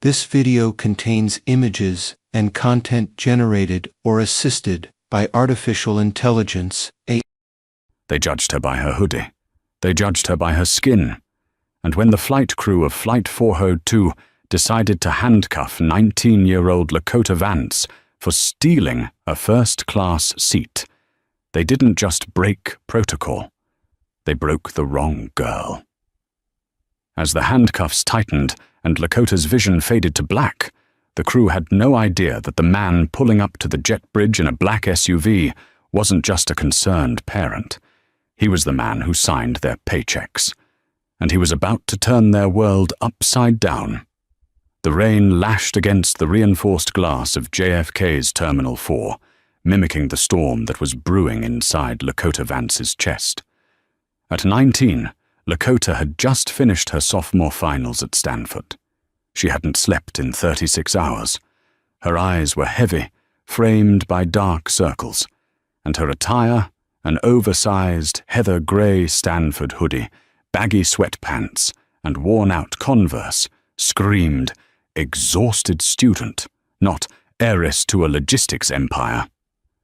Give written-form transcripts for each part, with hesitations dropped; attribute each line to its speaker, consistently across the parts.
Speaker 1: This video contains images and content generated or assisted by artificial intelligence.
Speaker 2: They judged her by her hoodie. They judged her by her skin. And when the flight crew of Flight 402 decided to handcuff 19-year-old Lakota Vance for stealing a first-class seat, they didn't just break protocol. They broke the wrong girl. As the handcuffs tightened and Lakota's vision faded to black, the crew had no idea that the man pulling up to the jet bridge in a black SUV wasn't just a concerned parent. He was the man who signed their paychecks, and he was about to turn their world upside down. The rain lashed against the reinforced glass of JFK's Terminal 4, mimicking the storm that was brewing inside Lakota Vance's chest. At 19, Lakota had just finished her sophomore finals at Stanford. She hadn't slept in 36 hours. Her eyes were heavy, framed by dark circles, and her attire, an oversized heather gray Stanford hoodie, baggy sweatpants, and worn-out Converse, screamed exhausted student, not heiress to a logistics empire.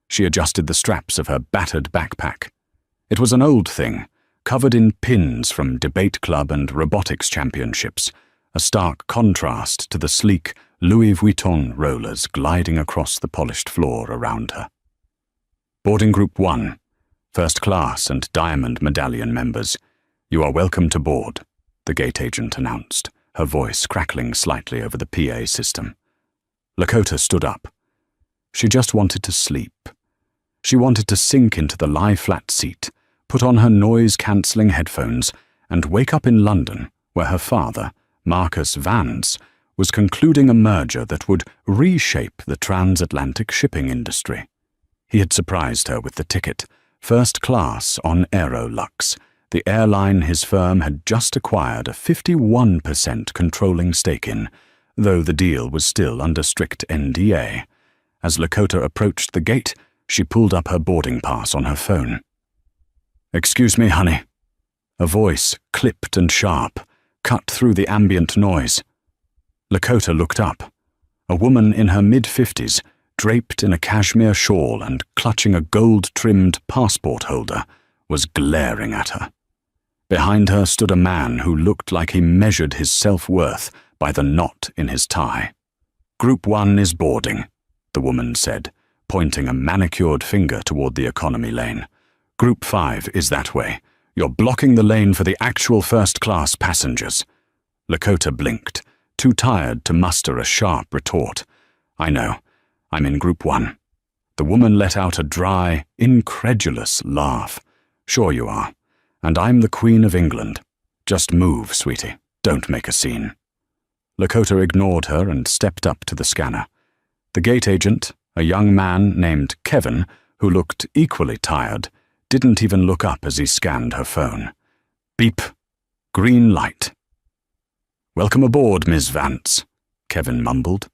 Speaker 2: She adjusted the straps of her battered backpack. It was an old thing, covered in pins from debate club and robotics championships, a stark contrast to the sleek Louis Vuitton rollers gliding across the polished floor around her. Boarding Group 1, First Class and Diamond Medallion members, you are welcome to board, the gate agent announced, her voice crackling slightly over the PA system. Lakota stood up. She just wanted to sleep. She wanted to sink into the lie-flat seat, put on her noise-cancelling headphones, and wake up in London, where her father, Marcus Vance, was concluding a merger that would reshape the transatlantic shipping industry. He had surprised her with the ticket, first class on Aerolux, the airline his firm had just acquired a 51% controlling stake in, though the deal was still under strict NDA. As Lakota approached the gate, she pulled up her boarding pass on her phone. "Excuse me, honey." A voice, clipped and sharp, cut through the ambient noise. Lakota looked up. A woman in her mid-50s, draped in a cashmere shawl and clutching a gold-trimmed passport holder, was glaring at her. Behind her stood a man who looked like he measured his self-worth by the knot in his tie. "Group 1 is boarding," the woman said, pointing a manicured finger toward the economy lane. "Group 5 is that way. You're blocking the lane for the actual first-class passengers." Lakota blinked, too tired to muster a sharp retort. "I know. I'm in Group 1. The woman let out a dry, incredulous laugh. "Sure you are. And I'm the Queen of England. Just move, sweetie. Don't make a scene." Lakota ignored her and stepped up to the scanner. The gate agent, a young man named Kevin, who looked equally tired, didn't even look up as he scanned her phone. Beep. Green light. "Welcome aboard, Ms. Vance," Kevin mumbled.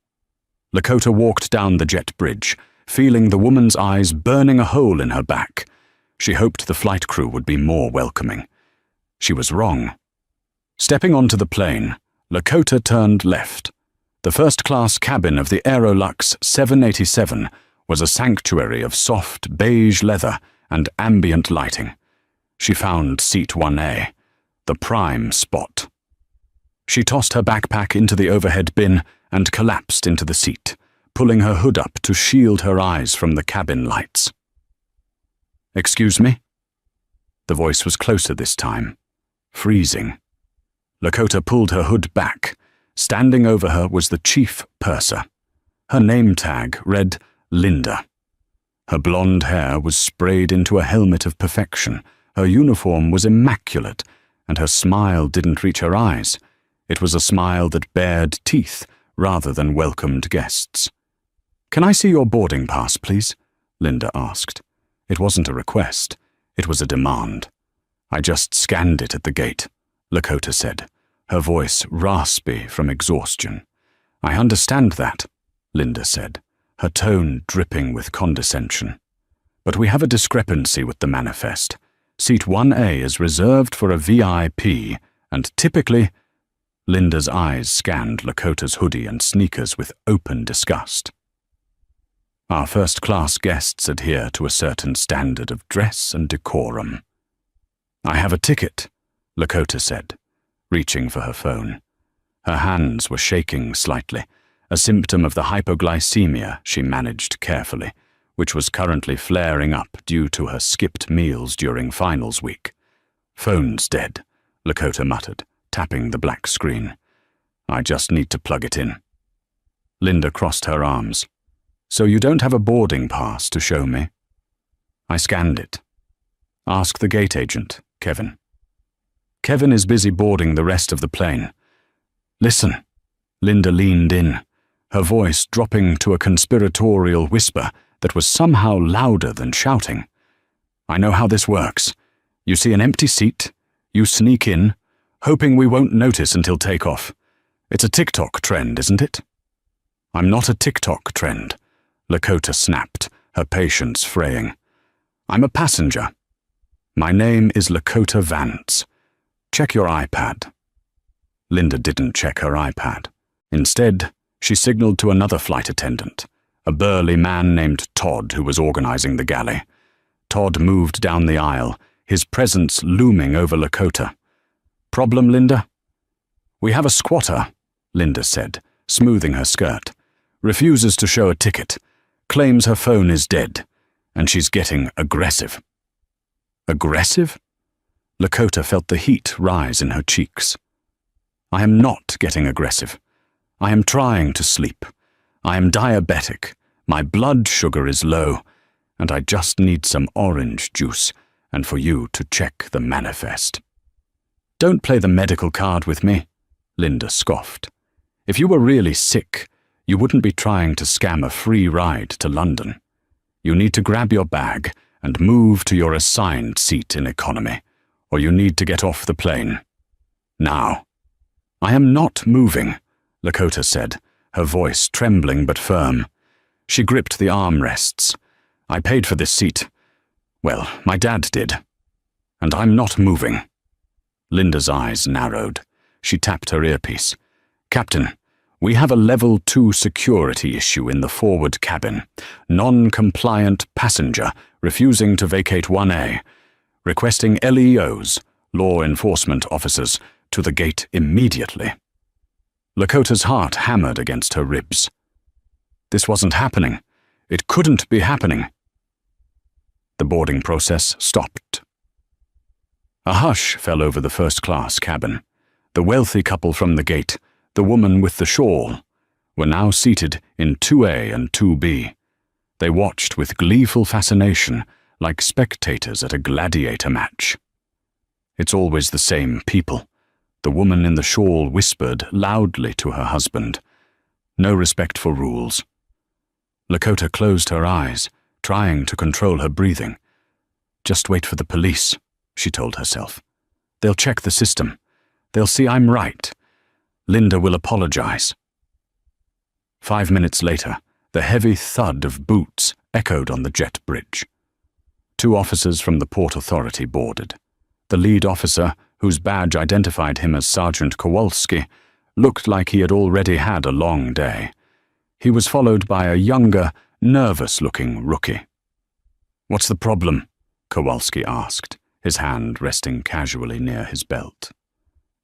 Speaker 2: Lakota walked down the jet bridge, feeling the woman's eyes burning a hole in her back. She hoped the flight crew would be more welcoming. She was wrong. Stepping onto the plane, Lakota turned left. The first-class cabin of the Aerolux 787 was a sanctuary of soft beige leather and ambient lighting. She found seat 1A, the prime spot. She tossed her backpack into the overhead bin and collapsed into the seat, pulling her hood up to shield her eyes from the cabin lights. "Excuse me?" The voice was closer this time, freezing. Lakota pulled her hood back. Standing over her was the chief purser. Her name tag read Linda. Her blonde hair was sprayed into a helmet of perfection. Her uniform was immaculate, and her smile didn't reach her eyes. It was a smile that bared teeth rather than welcomed guests. "Can I see your boarding pass, please?" Linda asked. It wasn't a request. It was a demand. "I just scanned it at the gate," Lakota said, her voice raspy from exhaustion. "I understand that," Linda said, her tone dripping with condescension. "But we have a discrepancy with the manifest. Seat 1A is reserved for a VIP, and typically—" Linda's eyes scanned Lakota's hoodie and sneakers with open disgust. Our first-class guests adhere to a certain standard of dress and decorum. I have a ticket, Lakota said, reaching for her phone. Her hands were shaking slightly, a symptom of the hypoglycemia she managed carefully, which was currently flaring up due to her skipped meals during finals week. Phone's dead, Lakota muttered, tapping the black screen. I just need to plug it in. Linda crossed her arms. So you don't have a boarding pass to show me? I scanned it. Ask the gate agent, Kevin. Kevin is busy boarding the rest of the plane. Listen. Linda leaned in, her voice dropping to a conspiratorial whisper that was somehow louder than shouting. I know how this works. You see an empty seat, you sneak in, hoping we won't notice until takeoff. It's a TikTok trend, isn't it? I'm not a TikTok trend, Lakota snapped, her patience fraying. I'm a passenger. My name is Lakota Vance. Check your iPad. Linda didn't check her iPad. Instead, she signaled to another flight attendant, a burly man named Todd who was organizing the galley. Todd moved down the aisle, his presence looming over Lakota. Problem, Linda? We have a squatter, Linda said, smoothing her skirt. Refuses to show a ticket. Claims her phone is dead, and she's getting aggressive. Aggressive? Lakota felt the heat rise in her cheeks. I am not getting aggressive. I am trying to sleep. I am diabetic. My blood sugar is low, and I just need some orange juice, and for you to check the manifest. Don't play the medical card with me, Linda scoffed. If you were really sick, you wouldn't be trying to scam a free ride to London. You need to grab your bag and move to your assigned seat in economy, or you need to get off the plane. Now. I am not moving, Lakota said, her voice trembling but firm. She gripped the armrests. I paid for this seat. Well, my dad did. And I'm not moving. Linda's eyes narrowed. She tapped her earpiece. Captain, we have a level 2 security issue in the forward cabin. Non-compliant passenger refusing to vacate 1A. Requesting LEOs, law enforcement officers, to the gate immediately. Lakota's heart hammered against her ribs. This wasn't happening. It couldn't be happening. The boarding process stopped. A hush fell over the first-class cabin. The wealthy couple from the gate, the woman with the shawl, were now seated in 2A and 2B. They watched with gleeful fascination, like spectators at a gladiator match. It's always the same people, the woman in the shawl whispered loudly to her husband. No respect for rules. Lakota closed her eyes, trying to control her breathing. Just wait for the police, she told herself. They'll check the system. They'll see I'm right. Linda will apologize. 5 minutes later, the heavy thud of boots echoed on the jet bridge. 2 officers from the Port Authority boarded. The lead officer, whose badge identified him as Sergeant Kowalski, looked like he had already had a long day. He was followed by a younger, nervous-looking rookie. What's the problem? Kowalski asked, his hand resting casually near his belt.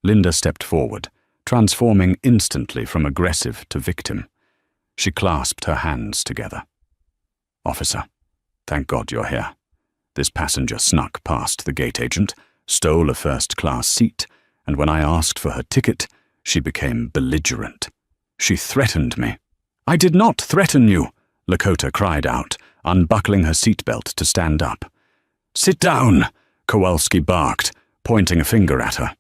Speaker 2: Linda stepped forward, transforming instantly from aggressive to victim. She clasped her hands together. Officer, thank God you're here. This passenger snuck past the gate agent, stole a first-class seat, and when I asked for her ticket, she became belligerent. She threatened me. I did not threaten you, Lakota cried out, unbuckling her seatbelt to stand up. Sit down, Kowalski barked, pointing a finger at her.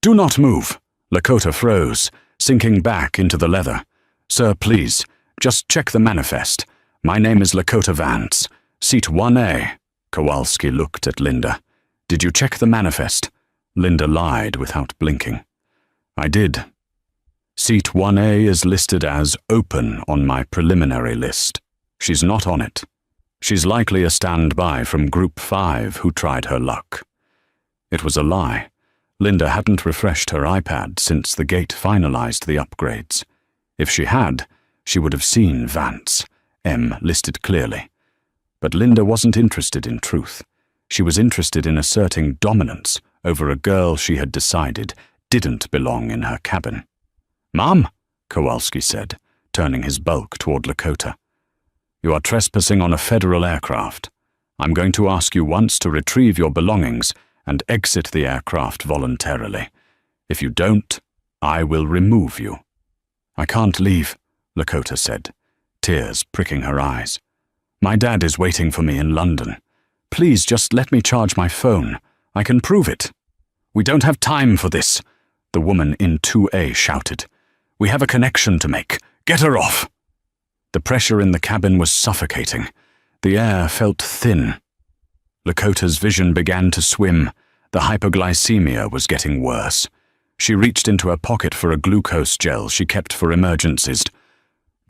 Speaker 2: Do not move. Lakota froze, sinking back into the leather. Sir, please, just check the manifest. My name is Lakota Vance. Seat 1A. Kowalski looked at Linda. Did you check the manifest? Linda lied without blinking. I did. Seat 1A is listed as open on my preliminary list. She's not on it. She's likely a standby from Group 5 who tried her luck. It was a lie. Linda hadn't refreshed her iPad since the gate finalized the upgrades. If she had, she would have seen Vance, M listed clearly. But Linda wasn't interested in truth. She was interested in asserting dominance over a girl she had decided didn't belong in her cabin. "Mom," Kowalski said, turning his bulk toward Lakota. "You are trespassing on a federal aircraft. I'm going to ask you once to retrieve your belongings and exit the aircraft voluntarily. If you don't, I will remove you." "I can't leave," Lakota said, tears pricking her eyes. "My dad is waiting for me in London. Please just let me charge my phone. I can prove it." "We don't have time for this," the woman in 2A shouted. "We have a connection to make. Get her off." The pressure in the cabin was suffocating. The air felt thin. Lakota's vision began to swim. The hypoglycemia was getting worse. She reached into her pocket for a glucose gel she kept for emergencies.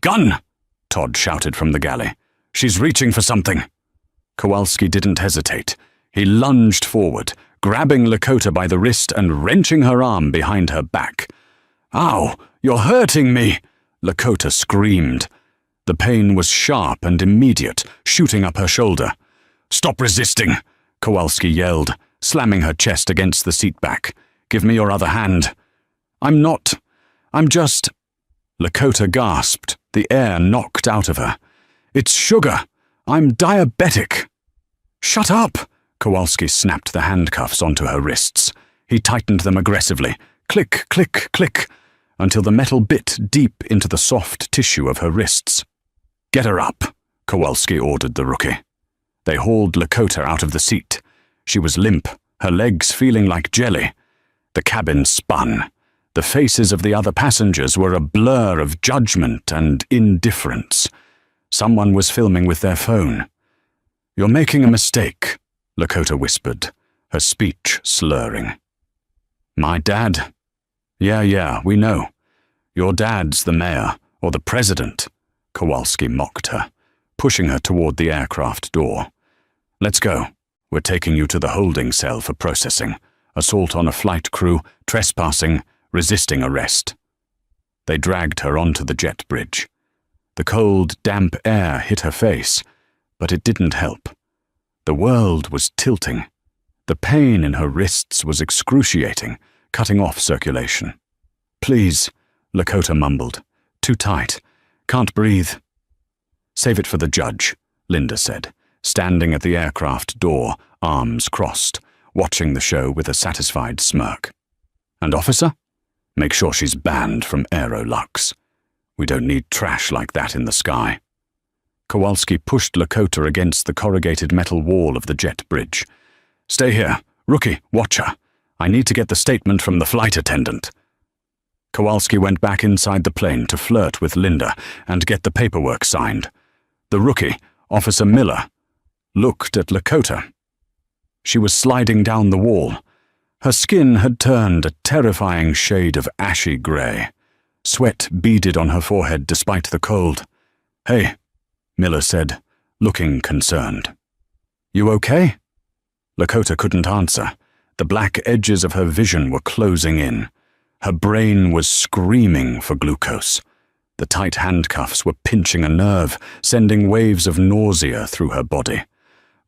Speaker 2: "Gun!" Todd shouted from the galley. "She's reaching for something." Kowalski didn't hesitate. He lunged forward, grabbing Lakota by the wrist and wrenching her arm behind her back. "Ow! You're hurting me!" Lakota screamed. The pain was sharp and immediate, shooting up her shoulder. "Stop resisting!" Kowalski yelled, slamming her chest against the seat back. "Give me your other hand." I'm just..." Lakota gasped, the air knocked out of her. "It's sugar! I'm diabetic!" "Shut up!" Kowalski snapped the handcuffs onto her wrists. He tightened them aggressively. Click, click, click, until the metal bit deep into the soft tissue of her wrists. "Get her up," Kowalski ordered the rookie. They hauled Lakota out of the seat. She was limp, her legs feeling like jelly. The cabin spun. The faces of the other passengers were a blur of judgment and indifference. Someone was filming with their phone. "You're making a mistake," Lakota whispered, her speech slurring. "My dad?" Yeah, we know. Your dad's the mayor, or the president," Kowalski mocked her, pushing her toward the aircraft door. "Let's go. We're taking you to the holding cell for processing. Assault on a flight crew, trespassing, resisting arrest." They dragged her onto the jet bridge. The cold, damp air hit her face, but it didn't help. The world was tilting. The pain in her wrists was excruciating, cutting off circulation. "Please," Lakota mumbled. "Too tight. Can't breathe." "Save it for the judge," Linda said, standing at the aircraft door, arms crossed, watching the show with a satisfied smirk. "And officer? Make sure she's banned from Aerolux. We don't need trash like that in the sky." Kowalski pushed Lakota against the corrugated metal wall of the jet bridge. "Stay here. Rookie, watch her. I need to get the statement from the flight attendant." Kowalski went back inside the plane to flirt with Linda and get the paperwork signed. The rookie, Officer Miller, looked at Lakota. She was sliding down the wall. Her skin had turned a terrifying shade of ashy gray. Sweat beaded on her forehead despite the cold. "Hey," Miller said, looking concerned. "You okay?" Lakota couldn't answer. The black edges of her vision were closing in. Her brain was screaming for glucose. The tight handcuffs were pinching a nerve, sending waves of nausea through her body.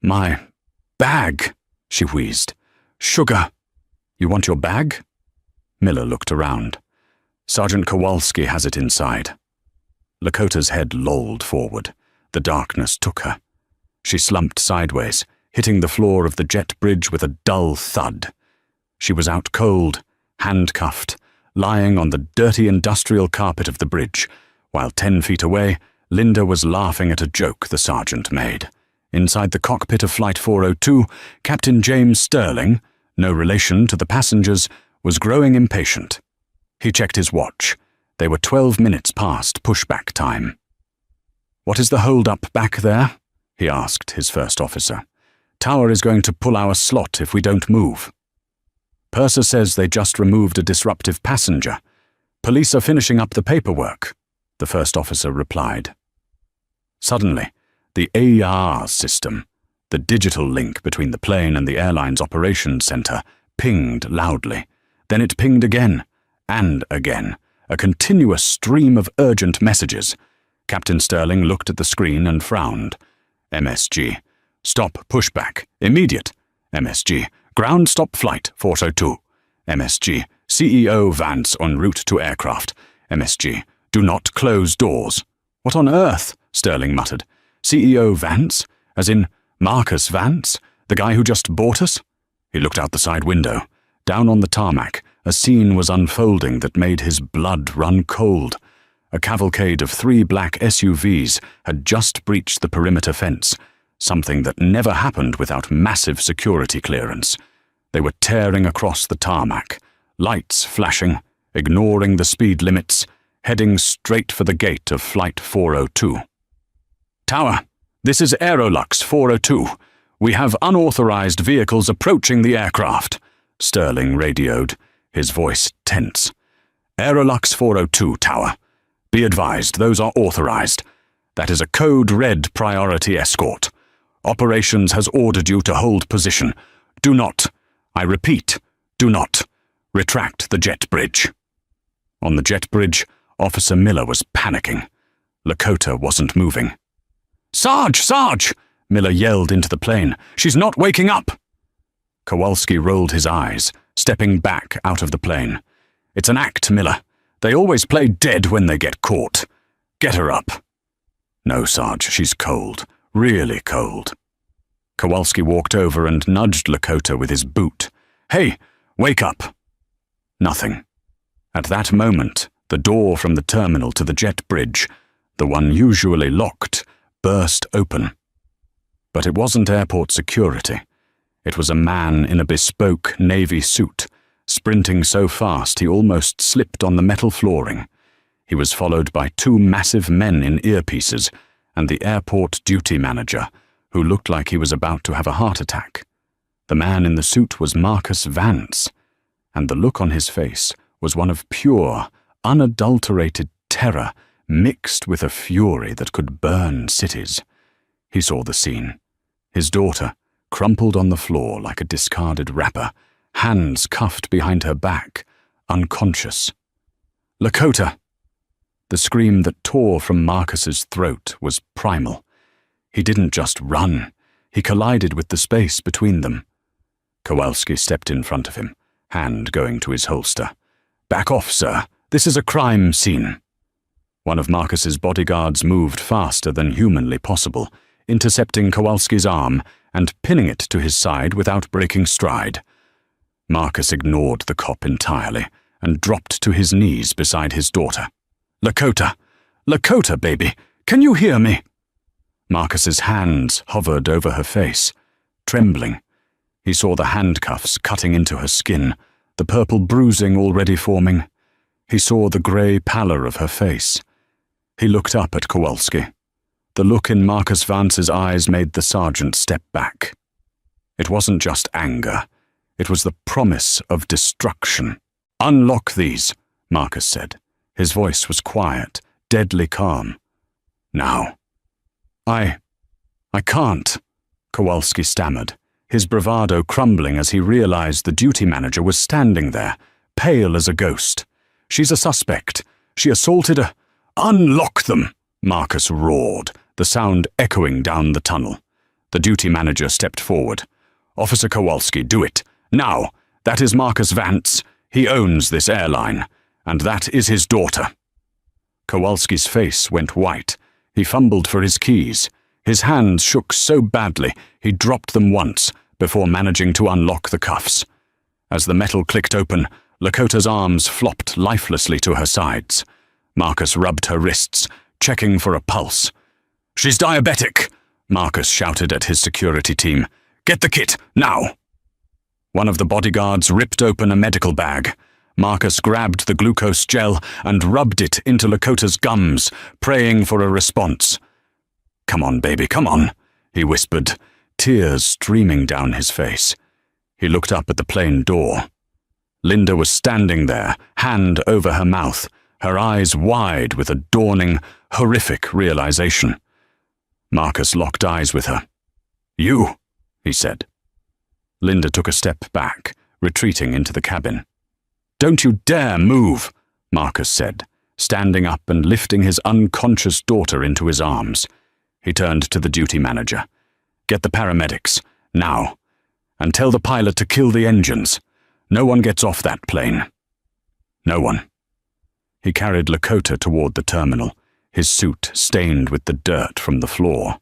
Speaker 2: "My bag," she wheezed. "Sugar. You want your bag?" Miller looked around. "Sergeant Kowalski has it inside." Lakota's head lolled forward. The darkness took her. She slumped sideways, hitting the floor of the jet bridge with a dull thud. She was out cold, handcuffed, lying on the dirty industrial carpet of the bridge, while 10 feet away, Linda was laughing at a joke the sergeant made. Inside the cockpit of Flight 402, Captain James Sterling, no relation to the passengers, was growing impatient. He checked his watch. They were 12 minutes past pushback time. "What is the hold-up back there?" he asked his first officer. "Tower is going to pull our slot if we don't move." "Purser says they just removed a disruptive passenger. Police are finishing up the paperwork," the first officer replied. Suddenly, the AR system, the digital link between the plane and the airline's operations center, pinged loudly. Then it pinged again, and again, a continuous stream of urgent messages. Captain Sterling looked at the screen and frowned. MSG. Stop pushback. Immediate. MSG. Ground stop flight 402. MSG. CEO Vance en route to aircraft. MSG. Do not close doors. What on earth? Sterling muttered. CEO Vance? As in Marcus Vance? The guy who just bought us? He looked out the side window. Down on the tarmac, a scene was unfolding that made his blood run cold. A cavalcade of 3 black SUVs had just breached the perimeter fence, something that never happened without massive security clearance. They were tearing across the tarmac, lights flashing, ignoring the speed limits, heading straight for the gate of Flight 402. Tower, this is Aerolux 402. We have unauthorized vehicles approaching the aircraft, Sterling radioed, his voice tense. Aerolux 402, Tower. Be advised, those are authorized. That is a code red priority escort. Operations has ordered you to hold position. Do not, I repeat, do not, retract the jet bridge. On the jet bridge, Officer Miller was panicking. Lakota wasn't moving. Sarge! Sarge! Miller yelled into the plane. She's not waking up! Kowalski rolled his eyes, stepping back out of the plane. It's an act, Miller. They always play dead when they get caught. Get her up. No, Sarge, she's cold. Really cold. Kowalski walked over and nudged Lakota with his boot. Hey, wake up. Nothing. At that moment, the door from the terminal to the jet bridge, the one usually locked, burst open. But it wasn't airport security. It was a man in a bespoke navy suit, sprinting so fast he almost slipped on the metal flooring. He was followed by 2 massive men in earpieces and the airport duty manager, who looked like he was about to have a heart attack. The man in the suit was Marcus Vance, and the look on his face was one of pure, unadulterated terror mixed with a fury that could burn cities. He saw the scene. His daughter, crumpled on the floor like a discarded wrapper, hands cuffed behind her back, unconscious. Lakota! The scream that tore from Marcus's throat was primal. He didn't just run. He collided with the space between them. Kowalski stepped in front of him, hand going to his holster. Back off, sir. This is a crime scene. One of Marcus's bodyguards moved faster than humanly possible, intercepting Kowalski's arm and pinning it to his side without breaking stride. Marcus ignored the cop entirely and dropped to his knees beside his daughter. Lakota! Lakota, baby! Can you hear me? Marcus's hands hovered over her face, trembling. He saw the handcuffs cutting into her skin, the purple bruising already forming. He saw the grey pallor of her face. He looked up at Kowalski. The look in Marcus Vance's eyes made the sergeant step back. It wasn't just anger. It was the promise of destruction. Unlock these, Marcus said. His voice was quiet, deadly calm. Now. I can't, Kowalski stammered, his bravado crumbling as he realized the duty manager was standing there, pale as a ghost. She's a suspect. She assaulted a... Unlock them, Marcus roared, the sound echoing down the tunnel. The duty manager stepped forward. Officer Kowalski, do it. Now. That is Marcus Vance. He owns this airline. And that is his daughter. Kowalski's face went white. He fumbled for his keys. His hands shook so badly he dropped them once before managing to unlock the cuffs. As the metal clicked open, Lakota's arms flopped lifelessly to her sides. Marcus rubbed her wrists, checking for a pulse. She's diabetic, Marcus shouted at his security team. Get the kit, now! One of the bodyguards ripped open a medical bag. Marcus grabbed the glucose gel and rubbed it into Lakota's gums, praying for a response. Come on, baby, come on, he whispered, tears streaming down his face. He looked up at the plane door. Linda was standing there, hand over her mouth, her eyes wide with a dawning, horrific realization. Marcus locked eyes with her. You, he said. Linda took a step back, retreating into the cabin. "Don't you dare move," Marcus said, standing up and lifting his unconscious daughter into his arms. He turned to the duty manager. "Get the paramedics, now, and tell the pilot to kill the engines. No one gets off that plane. No one." He carried Lakota toward the terminal, his suit stained with the dirt from the floor.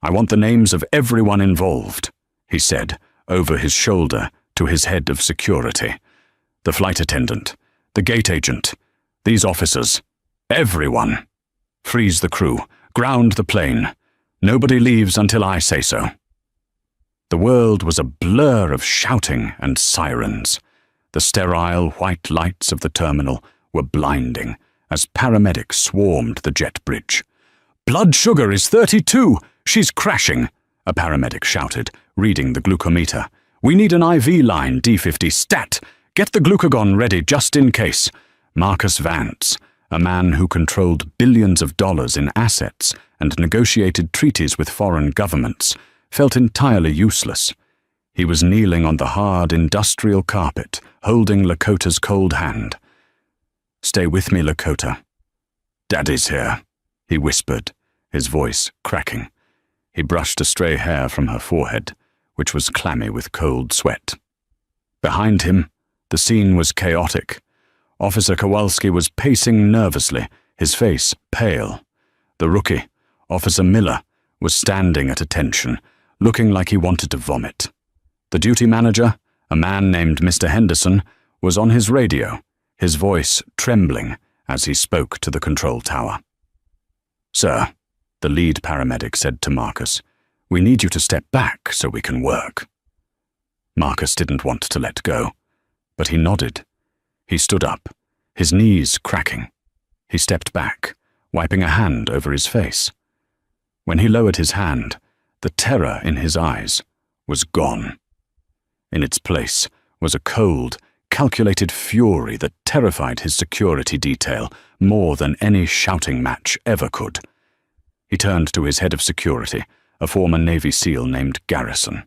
Speaker 2: "I want the names of everyone involved," he said, over his shoulder to his head of security. "The flight attendant, the gate agent, these officers, everyone. Freeze the crew, ground the plane. Nobody leaves until I say so." The world was a blur of shouting and sirens. The sterile white lights of the terminal were blinding as paramedics swarmed the jet bridge. "Blood sugar is 32! She's crashing!" a paramedic shouted, reading the glucometer. "We need an IV line, D50, stat! Get the glucagon ready just in case." Marcus Vance, a man who controlled billions of dollars in assets and negotiated treaties with foreign governments, felt entirely useless. He was kneeling on the hard industrial carpet, holding Lakota's cold hand. "Stay with me, Lakota. Daddy's here," he whispered, his voice cracking. He brushed a stray hair from her forehead, which was clammy with cold sweat. Behind him, the scene was chaotic. Officer Kowalski was pacing nervously, his face pale. The rookie, Officer Miller, was standing at attention, looking like he wanted to vomit. The duty manager, a man named Mr. Henderson, was on his radio, his voice trembling as he spoke to the control tower. "Sir," the lead paramedic said to Marcus, "we need you to step back so we can work." Marcus didn't want to let go, but he nodded. He stood up, his knees cracking. He stepped back, wiping a hand over his face. When he lowered his hand, the terror in his eyes was gone. In its place was a cold, calculated fury that terrified his security detail more than any shouting match ever could. He turned to his head of security, a former Navy SEAL named Garrison.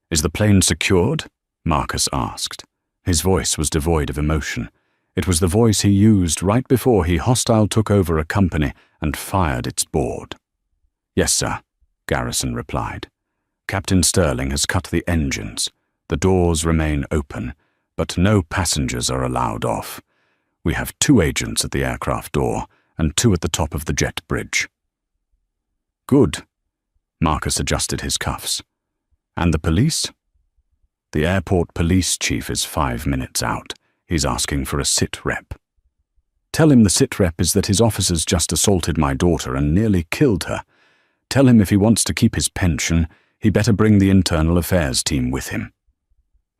Speaker 2: "Is the plane secured?" Marcus asked. His voice was devoid of emotion. It was the voice he used right before he hostile took over a company and fired its board. "Yes, sir," Garrison replied. "Captain Sterling has cut the engines. The doors remain open, but no passengers are allowed off. We have 2 agents at the aircraft door and 2 at the top of the jet bridge." "Good." Marcus adjusted his cuffs. "And the police?" "The airport police chief is 5 minutes out. He's asking for a sit rep." "Tell him the sit rep is that his officers just assaulted my daughter and nearly killed her. Tell him if he wants to keep his pension, he better bring the internal affairs team with him."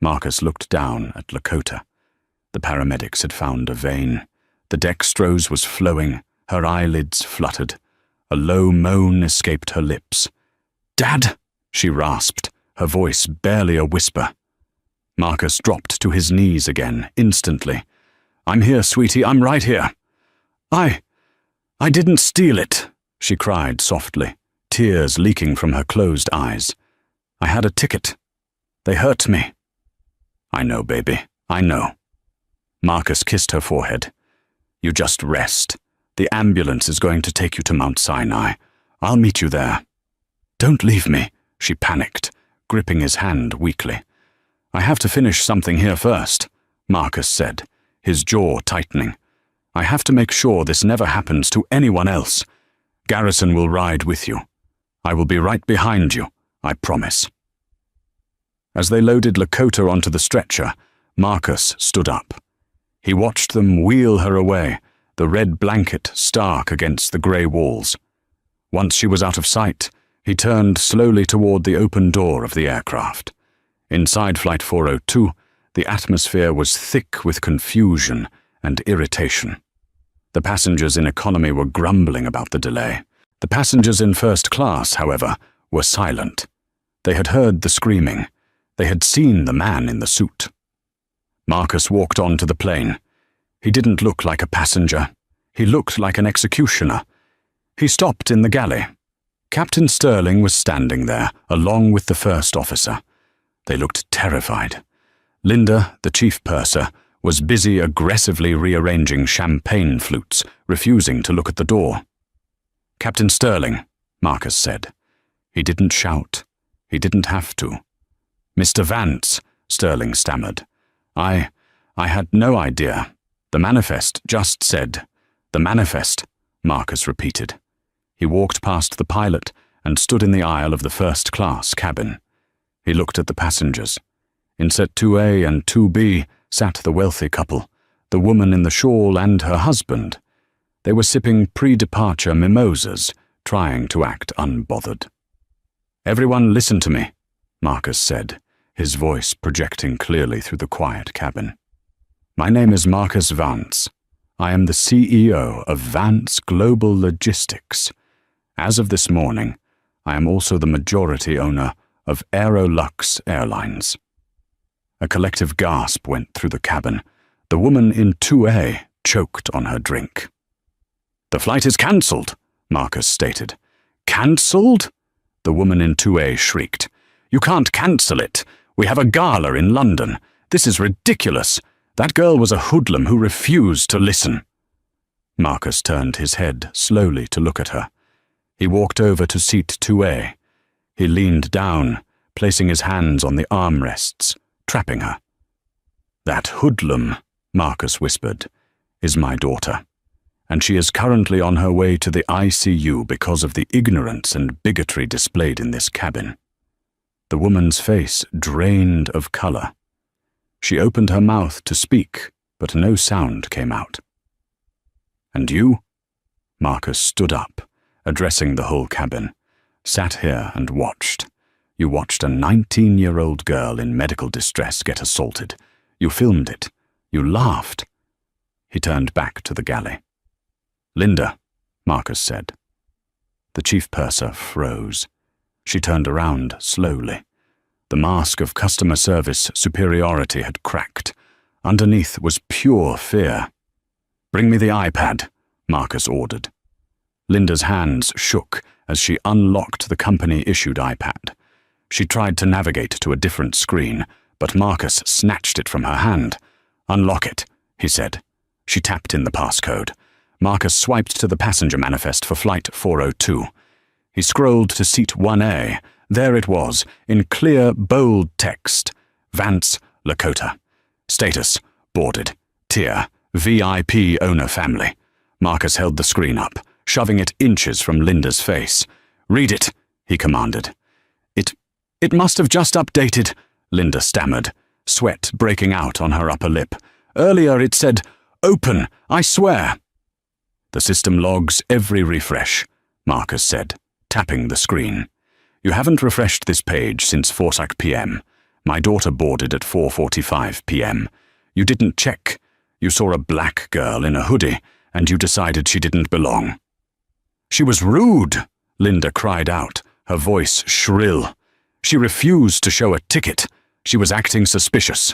Speaker 2: Marcus looked down at Lakota. The paramedics had found a vein. The dextrose was flowing, her eyelids fluttered. A low moan escaped her lips. "Dad!" she rasped, her voice barely a whisper. Marcus dropped to his knees again, instantly. "I'm here, sweetie, I'm right here." I didn't steal it," she cried softly, tears leaking from her closed eyes. "I had a ticket. They hurt me." "I know, baby, I know." Marcus kissed her forehead. "You just rest. The ambulance is going to take you to Mount Sinai. I'll meet you there." "Don't leave me," she panicked, gripping his hand weakly. "I have to finish something here first," Marcus said, his jaw tightening. "I have to make sure this never happens to anyone else. Garrison will ride with you. I will be right behind you, I promise." As they loaded Lakota onto the stretcher, Marcus stood up. He watched them wheel her away, the red blanket stark against the grey walls. Once she was out of sight, he turned slowly toward the open door of the aircraft. Inside Flight 402, the atmosphere was thick with confusion and irritation. The passengers in economy were grumbling about the delay. The passengers in first class, however, were silent. They had heard the screaming. They had seen the man in the suit. Marcus walked onto the plane. He didn't look like a passenger. He looked like an executioner. He stopped in the galley. Captain Sterling was standing there, along with the first officer. They looked terrified. Linda, the chief purser, was busy aggressively rearranging champagne flutes, refusing to look at the door. "Captain Sterling," Marcus said. He didn't shout. He didn't have to. "Mr. Vance," Sterling stammered. I had no idea. The manifest just said." "The manifest," Marcus repeated. He walked past the pilot and stood in the aisle of the first-class cabin. He looked at the passengers. In set 2A and 2B sat the wealthy couple, the woman in the shawl and her husband. They were sipping pre-departure mimosas, trying to act unbothered. "Everyone listen to me," Marcus said, his voice projecting clearly through the quiet cabin. "My name is Marcus Vance. I am the CEO of Vance Global Logistics. As of this morning, I am also the majority owner of Aerolux Airlines." A collective gasp went through the cabin. The woman in 2A choked on her drink. "The flight is cancelled," Marcus stated. "Cancelled?" The woman in 2A shrieked. "You can't cancel it. We have a gala in London. This is ridiculous. That girl was a hoodlum who refused to listen." Marcus turned his head slowly to look at her. He walked over to seat 2A. He leaned down, placing his hands on the armrests, trapping her. "That hoodlum," Marcus whispered, "is my daughter, and she is currently on her way to the ICU because of the ignorance and bigotry displayed in this cabin." The woman's face drained of color. She opened her mouth to speak, but no sound came out. "And you?" Marcus stood up, addressing the whole cabin. "Sat here and watched. You watched a 19-year-old girl in medical distress get assaulted. You filmed it. You laughed." He turned back to the galley. "Linda," Marcus said. The chief purser froze. She turned around slowly. The mask of customer service superiority had cracked. Underneath was pure fear. "Bring me the iPad," Marcus ordered. Linda's hands shook as she unlocked the company-issued iPad. She tried to navigate to a different screen, but Marcus snatched it from her hand. "Unlock it," he said. She tapped in the passcode. Marcus swiped to the passenger manifest for Flight 402. He scrolled to seat 1A. There it was, in clear, bold text. Vance, Lakota. Status, boarded. Tier, VIP owner family. Marcus held the screen up, shoving it inches from Linda's face. "Read it," he commanded. It must have just updated," Linda stammered, sweat breaking out on her upper lip. "Earlier it said, 'Open, I swear.'" "The system logs every refresh," Marcus said, tapping the screen. "You haven't refreshed this page since 4 p.m. My daughter boarded at 4:45 p.m. You didn't check. You saw a black girl in a hoodie, and you decided she didn't belong." "She was rude," Linda cried out, her voice shrill. "She refused to show a ticket. She was acting suspicious."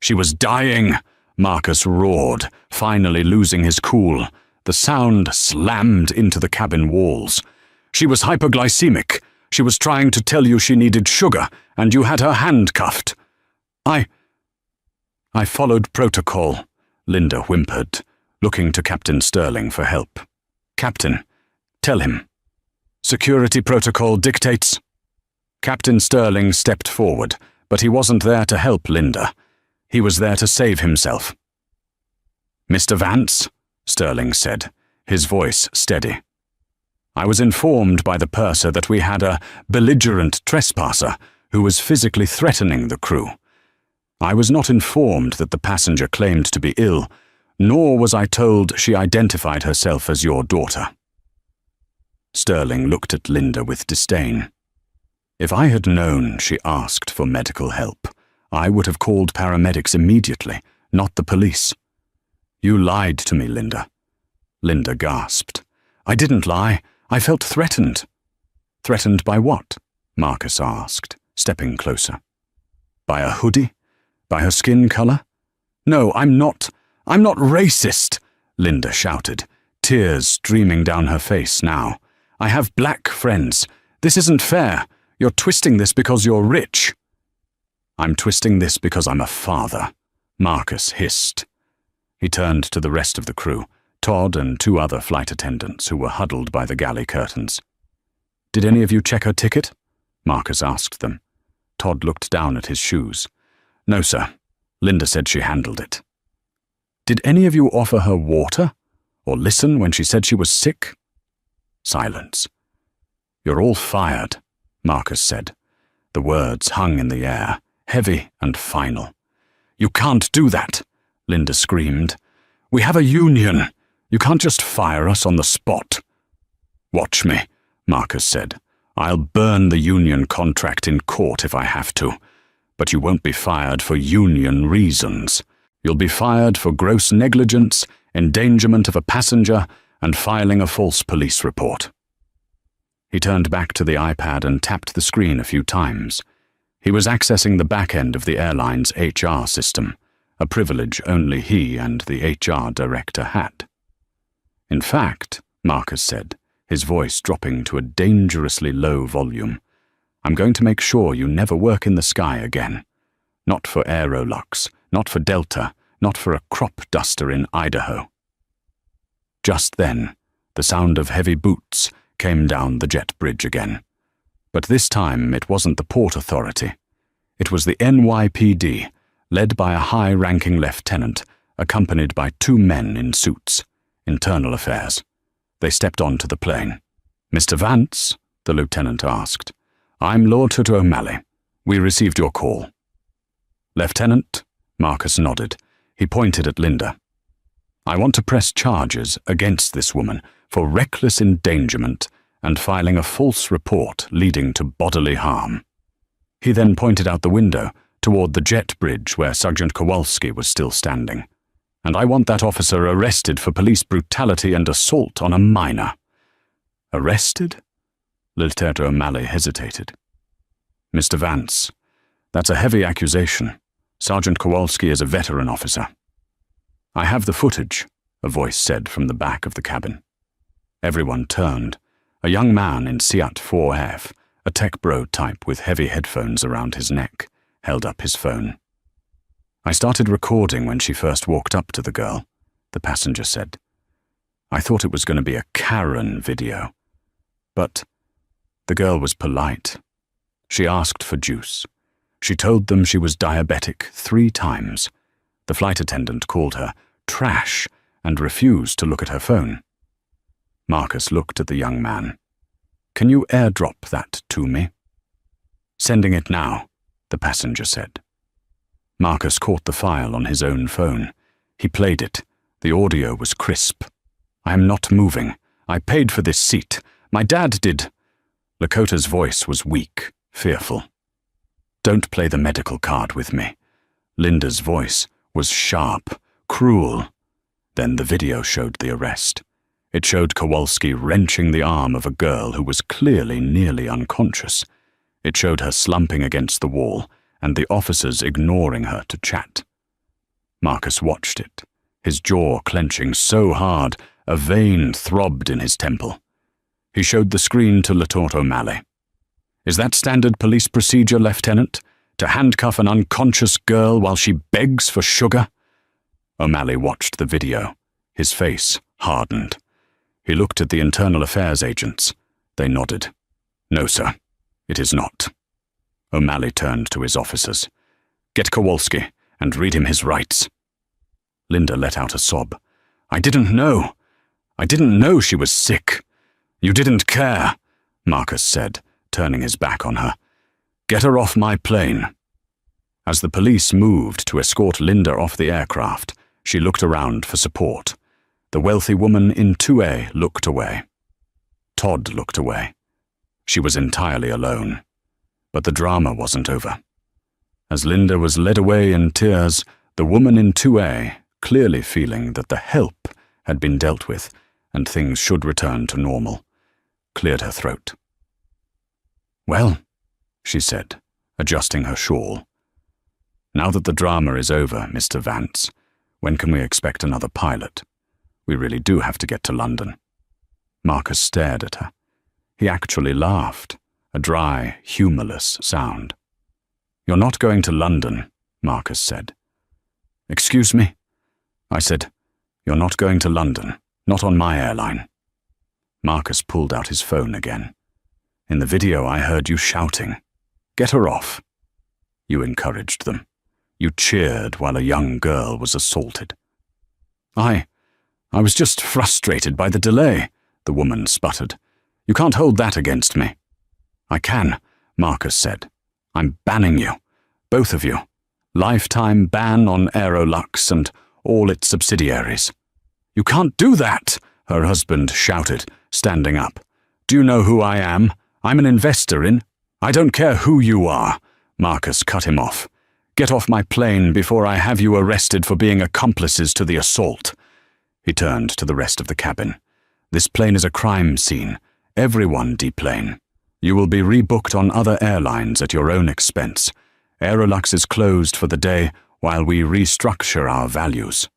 Speaker 2: "She was dying," Marcus roared, finally losing his cool. The sound slammed into the cabin walls. "She was hypoglycemic. She was trying to tell you she needed sugar, and you had her handcuffed." I followed protocol," Linda whimpered, looking to Captain Sterling for help. "Captain, tell him. Security protocol dictates." Captain Sterling stepped forward, but he wasn't there to help Linda. He was there to save himself. "Mr. Vance," Sterling said, his voice steady. "I was informed by the purser that we had a belligerent trespasser who was physically threatening the crew. I was not informed that the passenger claimed to be ill, nor was I told she identified herself as your daughter." Sterling looked at Linda with disdain. "If I had known she asked for medical help, I would have called paramedics immediately, not the police." "You lied to me, Linda." Linda gasped. "I didn't lie. I felt threatened." "Threatened by what?" Marcus asked, stepping closer. "By a hoodie? By her skin color?" "No, I'm not racist," Linda shouted, tears streaming down her face now. "I have black friends. This isn't fair. You're twisting this because you're rich." I'm twisting this because I'm a father, Marcus hissed. He turned to the rest of the crew, Todd and 2 other flight attendants who were huddled by the galley curtains. Did any of you check her ticket? Marcus asked them. Todd looked down at his shoes. No, sir. Linda said she handled it. Did any of you offer her water? Or listen when she said she was sick? Silence. You're all fired, Marcus said. The words hung in the air, heavy and final. You can't do that, Linda screamed. We have a union. You can't just fire us on the spot. Watch me, Marcus said. I'll burn the union contract in court if I have to. But you won't be fired for union reasons. You'll be fired for gross negligence, endangerment of a passenger, and filing a false police report. He turned back to the iPad and tapped the screen a few times. He was accessing the back end of the airline's HR system, a privilege only he and the HR director had. In fact, Marcus said, his voice dropping to a dangerously low volume, I'm going to make sure you never work in the sky again. Not for Aerolux, not for Delta, not for a crop duster in Idaho. Just then, the sound of heavy boots came down the jet bridge again. But this time it wasn't the Port Authority. It was the NYPD, led by a high-ranking lieutenant, accompanied by 2 men in suits, Internal Affairs. They stepped onto the plane. Mr. Vance, the lieutenant asked. I'm Lord Tutu O'Malley. We received your call. Lieutenant, Marcus nodded. He pointed at Linda. I want to press charges against this woman for reckless endangerment and filing a false report leading to bodily harm. He then pointed out the window toward the jet bridge where Sergeant Kowalski was still standing. And I want that officer arrested for police brutality and assault on a minor. Arrested? Lieutenant O'Malley hesitated. Mr. Vance, that's a heavy accusation. Sergeant Kowalski is a veteran officer. I have the footage, a voice said from the back of the cabin. Everyone turned. A young man in Seat 4F, a tech bro type with heavy headphones around his neck, held up his phone. I started recording when she first walked up to the girl, the passenger said. I thought it was going to be a Karen video. But the girl was polite. She asked for juice. She told them she was diabetic 3 times. The flight attendant called her trash and refused to look at her phone. Marcus looked at the young man. Can you airdrop that to me? Sending it now, the passenger said. Marcus caught the file on his own phone. He played it. The audio was crisp. I am not moving. I paid for this seat. My dad did. Lakota's voice was weak, fearful. Don't play the medical card with me. Linda's voice was sharp, cruel. Then the video showed the arrest. It showed Kowalski wrenching the arm of a girl who was clearly nearly unconscious. It showed her slumping against the wall, and the officers ignoring her to chat. Marcus watched it, his jaw clenching so hard a vein throbbed in his temple. He showed the screen to Lieutenant O'Malley. Is that standard police procedure, Lieutenant? To handcuff an unconscious girl while she begs for sugar? O'Malley watched the video. His face hardened. He looked at the Internal Affairs agents. They nodded. No, sir, it is not. O'Malley turned to his officers. Get Kowalski and read him his rights. Linda let out a sob. I didn't know. I didn't know she was sick. You didn't care, Marcus said, turning his back on her. Get her off my plane. As the police moved to escort Linda off the aircraft, she looked around for support. The wealthy woman in 2A looked away. Todd looked away. She was entirely alone. But the drama wasn't over. As Linda was led away in tears, the woman in 2A, clearly feeling that the help had been dealt with and things should return to normal, cleared her throat. Well, she said, adjusting her shawl. Now that the drama is over, Mr. Vance, when can we expect another pilot? We really do have to get to London. Marcus stared at her. He actually laughed, a dry, humorless sound. "You're not going to London," Marcus said. "Excuse me?" I said, "You're not going to London, not on my airline." Marcus pulled out his phone again. "In the video I heard you shouting. Get her off." "You encouraged them. You cheered while a young girl was assaulted." I was just frustrated by the delay," the woman sputtered. "You can't hold that against me." "I can," Marcus said. "I'm banning you. Both of you. Lifetime ban on Aerolux and all its subsidiaries." "You can't do that," her husband shouted, standing up. "Do you know who I am? I'm an investor in—" "I don't care who you are," Marcus cut him off. "Get off my plane before I have you arrested for being accomplices to the assault." He turned to the rest of the cabin. "This plane is a crime scene. Everyone deplane. You will be rebooked on other airlines at your own expense. Aerolux is closed for the day while we restructure our values."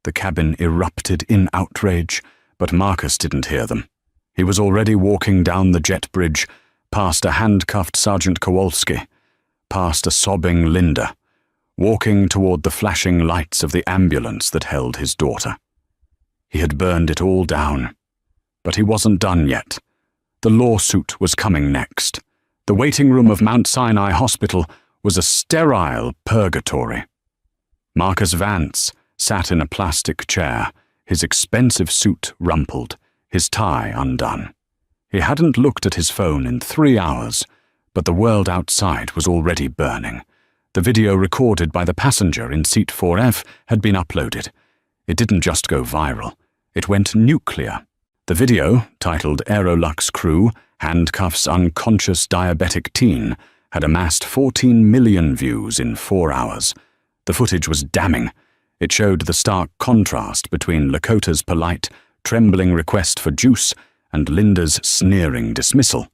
Speaker 2: The cabin erupted in outrage, but Marcus didn't hear them. He was already walking down the jet bridge, past a handcuffed Sergeant Kowalski, past a sobbing Linda, walking toward the flashing lights of the ambulance that held his daughter. He had burned it all down. But he wasn't done yet. The lawsuit was coming next. The waiting room of Mount Sinai Hospital was a sterile purgatory. Marcus Vance sat in a plastic chair, his expensive suit rumpled, his tie undone. He hadn't looked at his phone in 3 hours, but the world outside was already burning. The video recorded by the passenger in seat 4F had been uploaded. It didn't just go viral, it went nuclear. The video, titled "Aerolux Crew Handcuffs Unconscious Diabetic Teen," had amassed 14 million views in 4 hours. The footage was damning. It showed the stark contrast between Lakota's polite, trembling request for juice and Linda's sneering dismissal.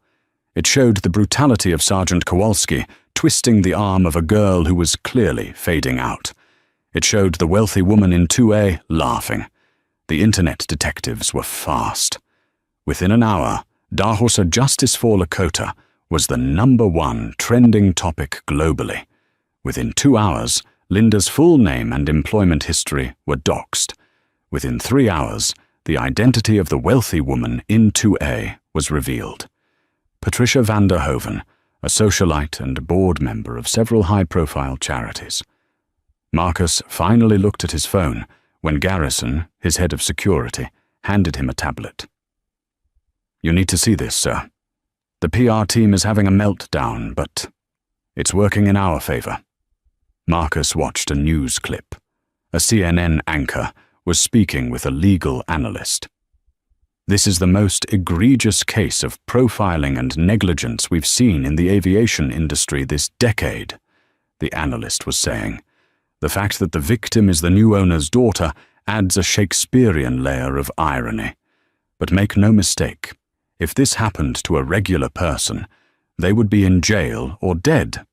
Speaker 2: It showed the brutality of Sergeant Kowalski twisting the arm of a girl who was clearly fading out. It showed the wealthy woman in 2A laughing. The internet detectives were fast. Within an hour, Dahosa Justice for Lakota was the #1 trending topic globally. Within 2 hours, Linda's full name and employment history were doxed. Within 3 hours, the identity of the wealthy woman in 2A was revealed. Patricia van der Hoven, a socialite and board member of several high-profile charities. Marcus finally looked at his phone when Garrison, his head of security, handed him a tablet. "You need to see this, sir. The PR team is having a meltdown, but it's working in our favor." Marcus watched a news clip. A CNN anchor was speaking with a legal analyst. "This is the most egregious case of profiling and negligence we've seen in the aviation industry this decade," the analyst was saying. "The fact that the victim is the new owner's daughter adds a Shakespearean layer of irony. But make no mistake, if this happened to a regular person, they would be in jail or dead.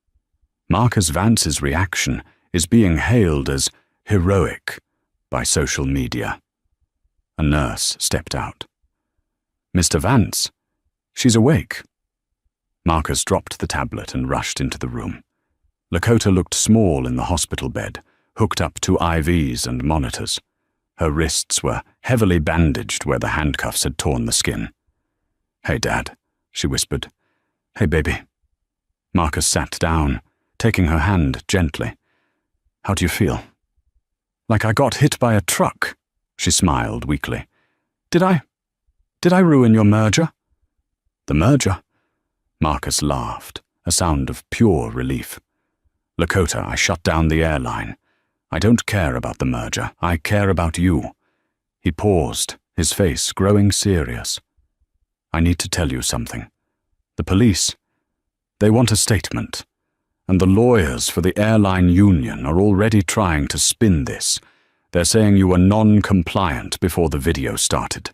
Speaker 2: Marcus Vance's reaction is being hailed as heroic by social media." A nurse stepped out. "Mr. Vance, she's awake." Marcus dropped the tablet and rushed into the room. Lakota looked small in the hospital bed, hooked up to IVs and monitors. Her wrists were heavily bandaged where the handcuffs had torn the skin. "Hey, Dad," she whispered. "Hey, baby." Marcus sat down, taking her hand gently. "How do you feel?" "Like I got hit by a truck," she smiled weakly. Did I ruin your merger?" "The merger?" Marcus laughed, a sound of pure relief. "Lakota, I shut down the airline. I don't care about the merger. I care about you." He paused, his face growing serious. "I need to tell you something. The police, they want a statement. And the lawyers for the airline union are already trying to spin this. They're saying you were non-compliant before the video started."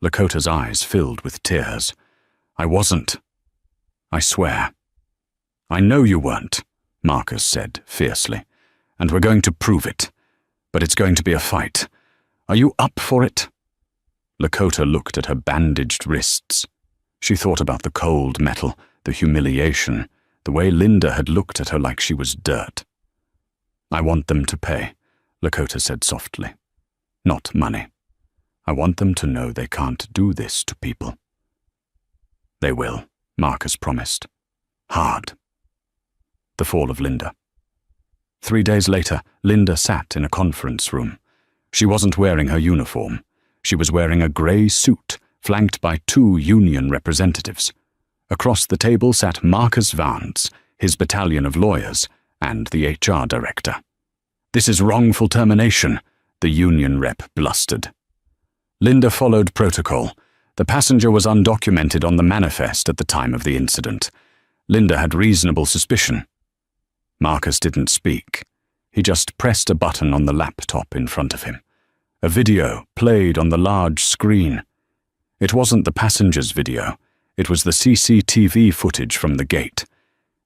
Speaker 2: Lakota's eyes filled with tears. "I wasn't. I swear." "I know you weren't," Marcus said fiercely, "and we're going to prove it. But it's going to be a fight. Are you up for it?" Lakota looked at her bandaged wrists. She thought about the cold metal, the humiliation, the way Linda had looked at her like she was dirt. "I want them to pay," Lakota said softly. "Not money. I want them to know they can't do this to people." "They will," Marcus promised. "Hard." The fall of Linda. 3 days later, Linda sat in a conference room. She wasn't wearing her uniform. She was wearing a grey suit, flanked by 2 union representatives. Across the table sat Marcus Vance, his battalion of lawyers, and the HR director. "This is wrongful termination," the union rep blustered. Linda followed protocol. The passenger was undocumented on the manifest at the time of the incident. Linda had reasonable suspicion. Marcus didn't speak. He just pressed a button on the laptop in front of him. A video played on the large screen. It wasn't the passenger's video. It was the CCTV footage from the gate.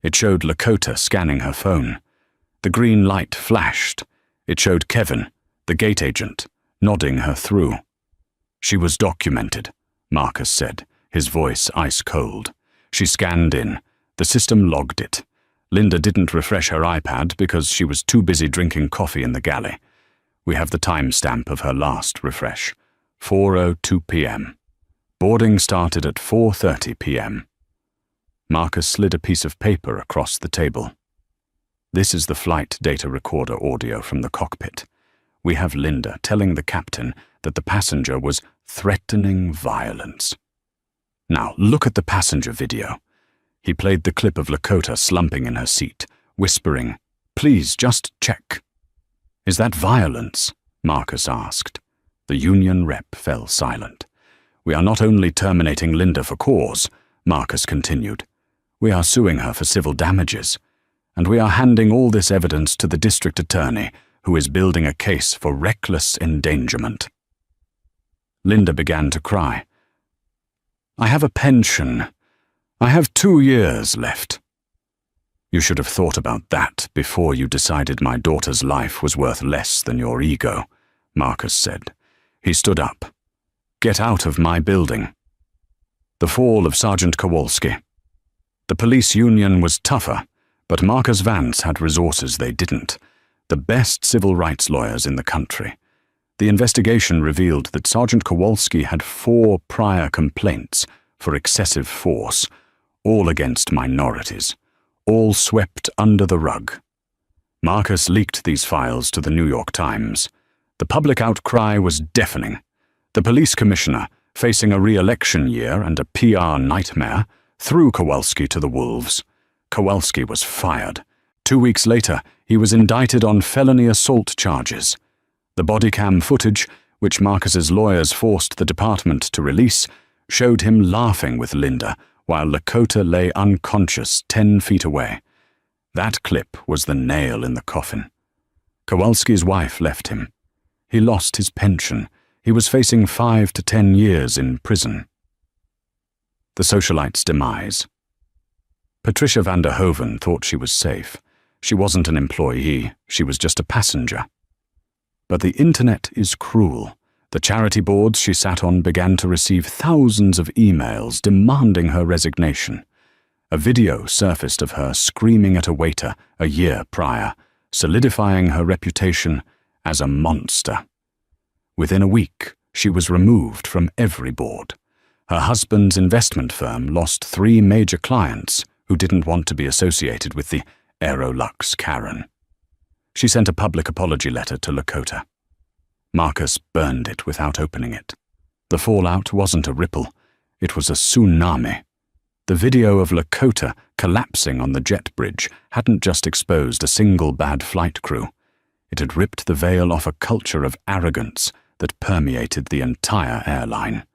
Speaker 2: It showed Lakota scanning her phone. The green light flashed. It showed Kevin, the gate agent, nodding her through. "She was documented," Marcus said, his voice ice-cold. "She scanned in. The system logged it. Linda didn't refresh her iPad because she was too busy drinking coffee in the galley. We have the timestamp of her last refresh, 4:02 p.m. Boarding started at 4:30 p.m. Marcus slid a piece of paper across the table. "This is the flight data recorder audio from the cockpit. We have Linda telling the captain that the passenger was threatening violence. Now, look at the passenger video." He played the clip of Lakota slumping in her seat, whispering, "Please, just check." "Is that violence?" Marcus asked. The union rep fell silent. "We are not only terminating Linda for cause," Marcus continued. "We are suing her for civil damages. And we are handing all this evidence to the district attorney, who is building a case for reckless endangerment." Linda began to cry. "I have a pension. I have 2 years left." "You should have thought about that before you decided my daughter's life was worth less than your ego," Marcus said. He stood up. "Get out of my building." The fall of Sergeant Kowalski. The police union was tougher, but Marcus Vance had resources they didn't. The best civil rights lawyers in the country. The investigation revealed that Sergeant Kowalski had 4 prior complaints for excessive force, all against minorities, all swept under the rug. Marcus leaked these files to the New York Times. The public outcry was deafening. The police commissioner, facing a re-election year and a PR nightmare, threw Kowalski to the wolves. Kowalski was fired. 2 weeks later, he was indicted on felony assault charges. The body cam footage, which Marcus's lawyers forced the department to release, showed him laughing with Linda while Lakota lay unconscious 10 feet away. That clip was the nail in the coffin. Kowalski's wife left him. He lost his pension. He was facing 5 to 10 years in prison. The socialite's demise. Patricia van der Hoven thought she was safe. She wasn't an employee, she was just a passenger. But the internet is cruel. The charity boards she sat on began to receive thousands of emails demanding her resignation. A video surfaced of her screaming at a waiter a year prior, solidifying her reputation as a monster. Within a week, she was removed from every board. Her husband's investment firm lost 3 major clients who didn't want to be associated with the Aerolux Karen. She sent a public apology letter to Lakota. Marcus burned it without opening it. The fallout wasn't a ripple, it was a tsunami. The video of Lakota collapsing on the jet bridge hadn't just exposed a single bad flight crew. It had ripped the veil off a culture of arrogance that permeated the entire airline.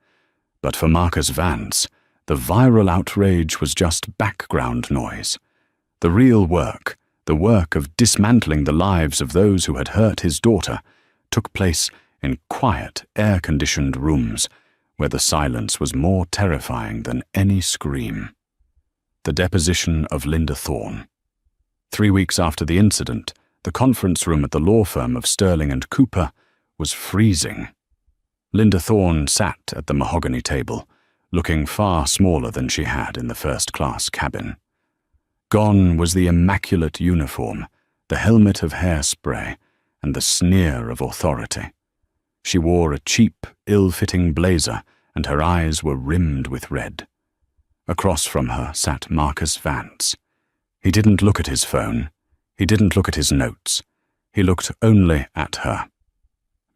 Speaker 2: But for Marcus Vance, the viral outrage was just background noise. The real work, the work of dismantling the lives of those who had hurt his daughter, took place in quiet, air-conditioned rooms where the silence was more terrifying than any scream. The deposition of Linda Thorne. 3 weeks after the incident, the conference room at the law firm of Sterling and Cooper was freezing. Linda Thorne sat at the mahogany table, looking far smaller than she had in the first-class cabin. Gone was the immaculate uniform, the helmet of hairspray, and the sneer of authority. She wore a cheap, ill-fitting blazer, and her eyes were rimmed with red. Across from her sat Marcus Vance. He didn't look at his phone. He didn't look at his notes. He looked only at her.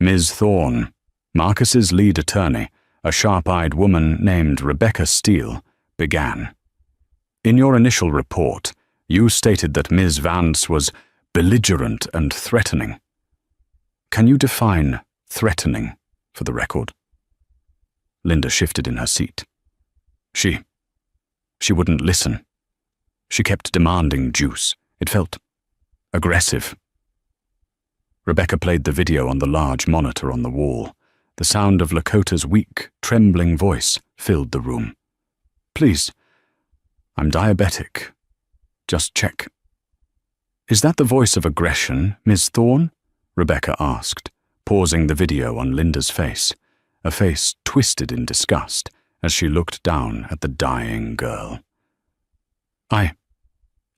Speaker 2: Ms. Thorne, Marcus's lead attorney, a sharp-eyed woman named Rebecca Steele, began. In your initial report, you stated that Ms. Vance was belligerent and threatening. Can you define threatening for the record? Linda shifted in her seat. She wouldn't listen. She kept demanding juice. It felt aggressive. Rebecca played the video on the large monitor on the wall. The sound of Lakota's weak, trembling voice filled the room. Please, I'm diabetic. Just check. Is that the voice of aggression, Ms. Thorne? Rebecca asked, pausing the video on Linda's face, a face twisted in disgust as she looked down at the dying girl. I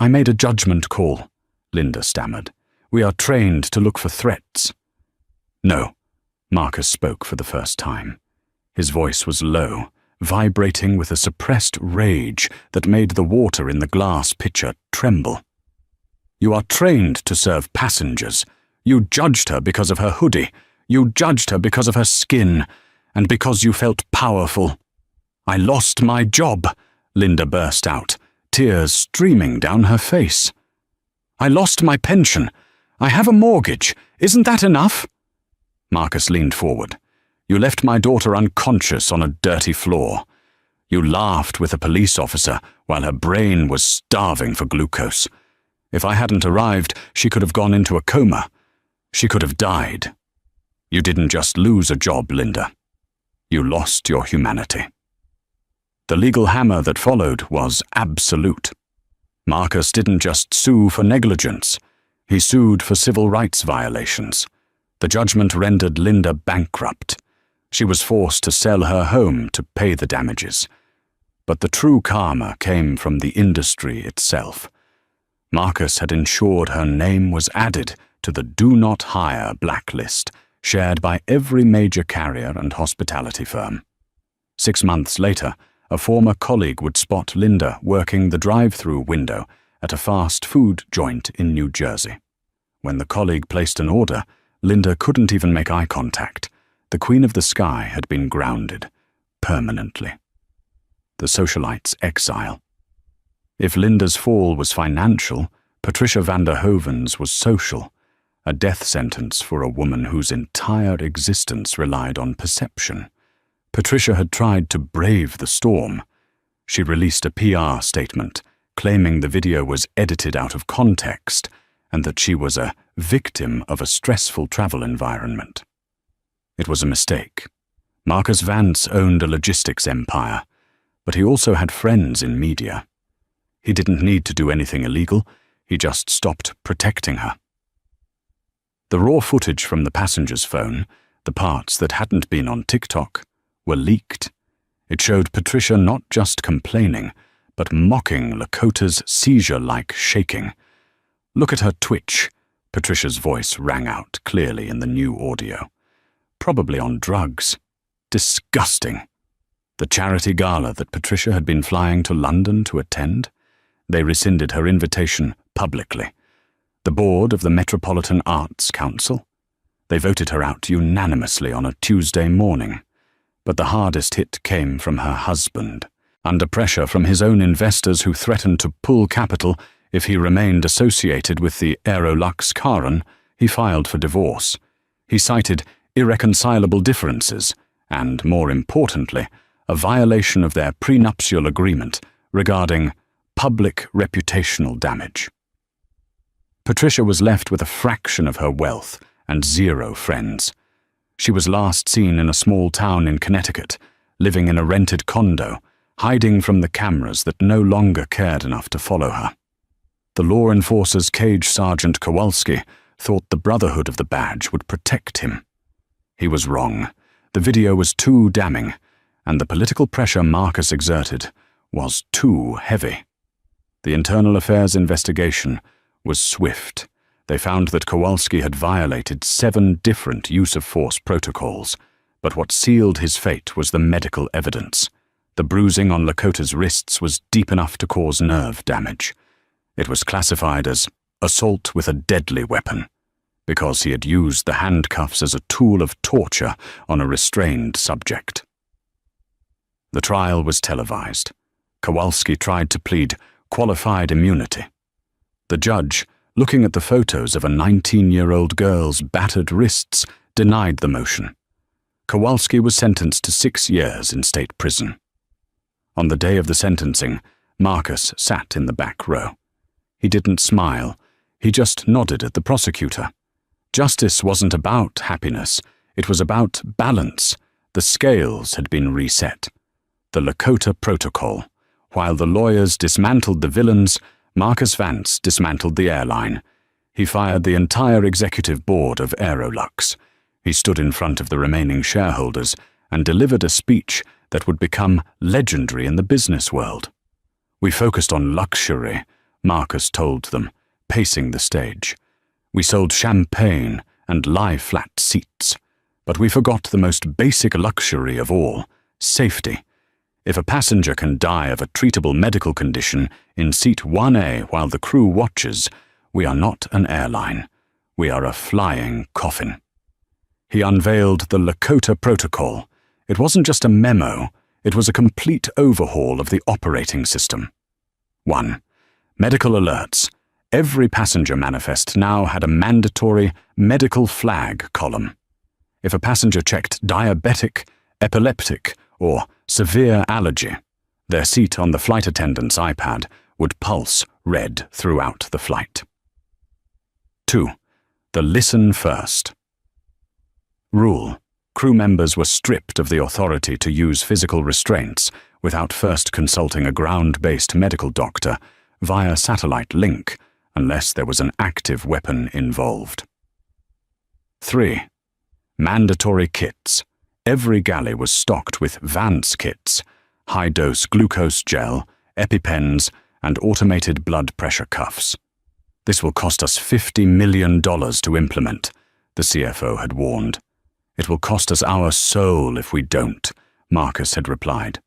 Speaker 2: made a judgment call, Linda stammered. We are trained to look for threats. No, Marcus spoke for the first time. His voice was low, vibrating with a suppressed rage that made the water in the glass pitcher tremble. You are trained to serve passengers. You judged her because of her hoodie. You judged her because of her skin, and because you felt powerful. I lost my job, Linda burst out, tears streaming down her face. I lost my pension. I have a mortgage. Isn't that enough? Marcus leaned forward. You left my daughter unconscious on a dirty floor. You laughed with a police officer while her brain was starving for glucose. If I hadn't arrived, she could have gone into a coma. She could have died. You didn't just lose a job, Linda. You lost your humanity. The legal hammer that followed was absolute. Marcus didn't just sue for negligence. He sued for civil rights violations. The judgment rendered Linda bankrupt. She was forced to sell her home to pay the damages. But the true karma came from the industry itself. Marcus had ensured her name was added to the Do Not Hire blacklist, shared by every major carrier and hospitality firm. 6 months later, a former colleague would spot Linda working the drive-through window at a fast food joint in New Jersey. When the colleague placed an order, Linda couldn't even make eye contact. The Queen of the Sky had been grounded, permanently. The socialite's exile. If Linda's fall was financial, Patricia van der Hoven's was social, a death sentence for a woman whose entire existence relied on perception. Patricia had tried to brave the storm. She released a PR statement, claiming the video was edited out of context and that she was a victim of a stressful travel environment. It was a mistake. Marcus Vance owned a logistics empire, but he also had friends in media. He didn't need to do anything illegal, he just stopped protecting her. The raw footage from the passenger's phone, the parts that hadn't been on TikTok, were leaked. It showed Patricia not just complaining, but mocking Lakota's seizure-like shaking. Look at her twitch, Patricia's voice rang out clearly in the new audio. Probably on drugs. Disgusting. The charity gala that Patricia had been flying to London to attend? They rescinded her invitation publicly. The board of the Metropolitan Arts Council? They voted her out unanimously on a Tuesday morning. But the hardest hit came from her husband, under pressure from his own investors who threatened to pull capital if he remained associated with the Aerolux Karen. He filed for divorce. He cited irreconcilable differences and, more importantly, a violation of their prenuptial agreement regarding public reputational damage. Patricia was left with a fraction of her wealth and 0 friends. She was last seen in a small town in Connecticut, living in a rented condo, hiding from the cameras that no longer cared enough to follow her. The law enforcer's cage sergeant Kowalski thought the Brotherhood of the Badge would protect him. He was wrong. The video was too damning, and the political pressure Marcus exerted was too heavy. The Internal Affairs investigation was swift. They found that Kowalski had violated 7 different use-of-force protocols, but what sealed his fate was the medical evidence. The bruising on Lakota's wrists was deep enough to cause nerve damage. It was classified as assault with a deadly weapon, because he had used the handcuffs as a tool of torture on a restrained subject. The trial was televised. Kowalski tried to plead qualified immunity. The judge, looking at the photos of a 19-year-old girl's battered wrists, denied the motion. Kowalski was sentenced to 6 years in state prison. On the day of the sentencing, Marcus sat in the back row. He didn't smile. He just nodded at the prosecutor. Justice wasn't about happiness. It was about balance. The scales had been reset. The Lakota Protocol. While the lawyers dismantled the villains, Marcus Vance dismantled the airline. He fired the entire executive board of Aerolux. He stood in front of the remaining shareholders and delivered a speech that would become legendary in the business world. "We focused on luxury," Marcus told them, pacing the stage. "We sold champagne and lie-flat seats, but we forgot the most basic luxury of all, safety. If a passenger can die of a treatable medical condition in seat 1A while the crew watches, we are not an airline. We are a flying coffin." He unveiled the Lakota Protocol. It wasn't just a memo, it was a complete overhaul of the operating system. 1. Medical alerts. Every passenger manifest now had a mandatory medical flag column. If a passenger checked diabetic, epileptic, or severe allergy, their seat on the flight attendant's iPad would pulse red throughout the flight. 2. The listen first rule. Crew members were stripped of the authority to use physical restraints without first consulting a ground-based medical doctor via satellite link, unless there was an active weapon involved. 3. Mandatory kits. Every galley was stocked with Vance kits, high-dose glucose gel, EpiPens, and automated blood pressure cuffs. "This will cost us $50 million to implement," the CFO had warned. "It will cost us our soul if we don't," Marcus had replied.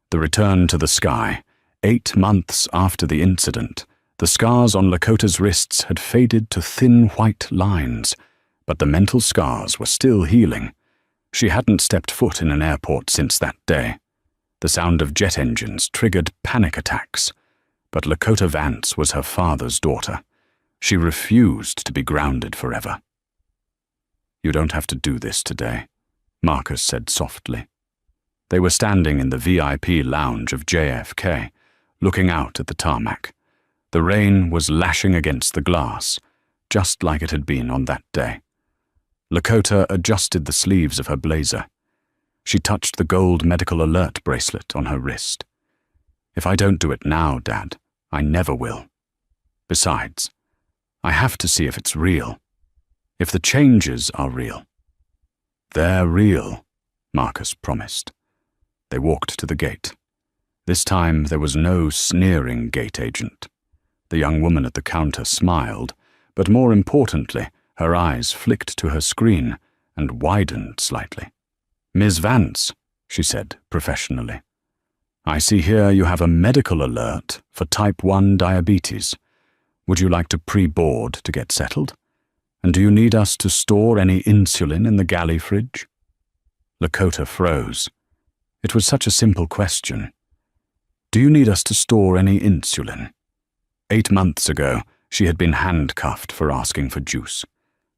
Speaker 2: The return to the sky. 8 months after the incident, the scars on Lakota's wrists had faded to thin white lines, but the mental scars were still healing. She hadn't stepped foot in an airport since that day. The sound of jet engines triggered panic attacks, but Lakota Vance was her father's daughter. She refused to be grounded forever. "You don't have to do this today," Marcus said softly. They were standing in the VIP lounge of JFK, looking out at the tarmac. The rain was lashing against the glass, just like it had been on that day. Lakota adjusted the sleeves of her blazer. She touched the gold medical alert bracelet on her wrist. "If I don't do it now, Dad, I never will. Besides, I have to see if it's real. If the changes are real." "They're real," Marcus promised. They walked to the gate. This time there was no sneering gate agent. The young woman at the counter smiled, but more importantly, her eyes flicked to her screen and widened slightly. "Ms. Vance," she said professionally, "I see here you have a medical alert for type 1 diabetes. Would you like to pre-board to get settled? And do you need us to store any insulin in the galley fridge?" Lakota froze. It was such a simple question. "Do you need us to store any insulin?" 8 months ago, she had been handcuffed for asking for juice.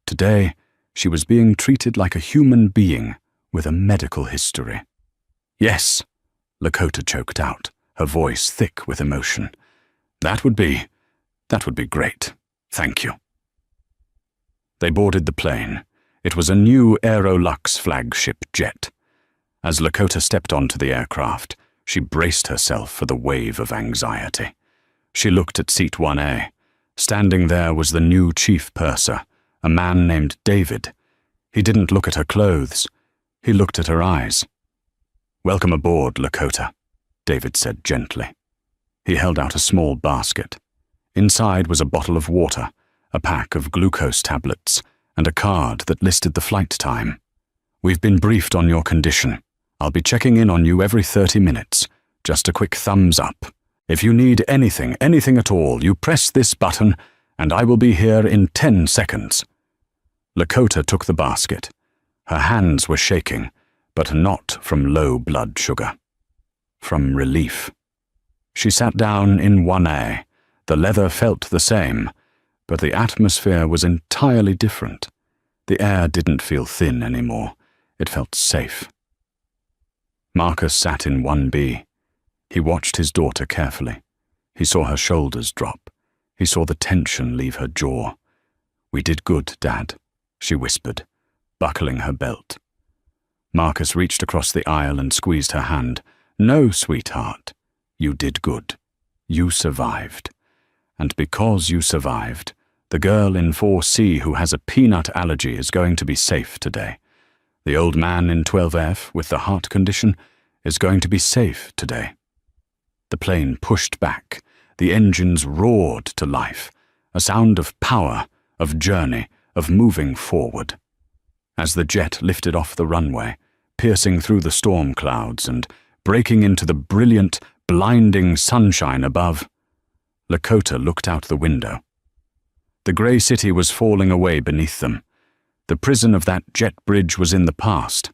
Speaker 2: Today, she was being treated like a human being with a medical history. "Yes," Lakota choked out, her voice thick with emotion. That would be great. Thank you." They boarded the plane. It was a new Aerolux flagship jet. As Lakota stepped onto the aircraft, she braced herself for the wave of anxiety. She looked at seat 1A. Standing there was the new chief purser, a man named David. He didn't look at her clothes. He looked at her eyes. "Welcome aboard, Lakota," David said gently. He held out a small basket. Inside was a bottle of water, a pack of glucose tablets, and a card that listed the flight time. "We've been briefed on your condition. I'll be checking in on you every 30 minutes. Just a quick thumbs up. If you need anything at all, you press this button, and I will be here in 10 seconds. Lakota took the basket. Her hands were shaking, but not from low blood sugar. From relief. She sat down in 1A. The leather felt the same, but the atmosphere was entirely different. The air didn't feel thin anymore. It felt safe. Marcus sat in 1B. He watched his daughter carefully. He saw her shoulders drop. He saw the tension leave her jaw. "We did good, Dad," she whispered, buckling her belt. Marcus reached across the aisle and squeezed her hand. "No, sweetheart. You did good. You survived. And because you survived, the girl in 4C who has a peanut allergy is going to be safe today. The old man in 12F with the heart condition is going to be safe today." The plane pushed back. The engines roared to life, a sound of power, of journey, of moving forward. As the jet lifted off the runway, piercing through the storm clouds and breaking into the brilliant, blinding sunshine above, Lakota looked out the window. The grey city was falling away beneath them. The prison of that jet bridge was in the past.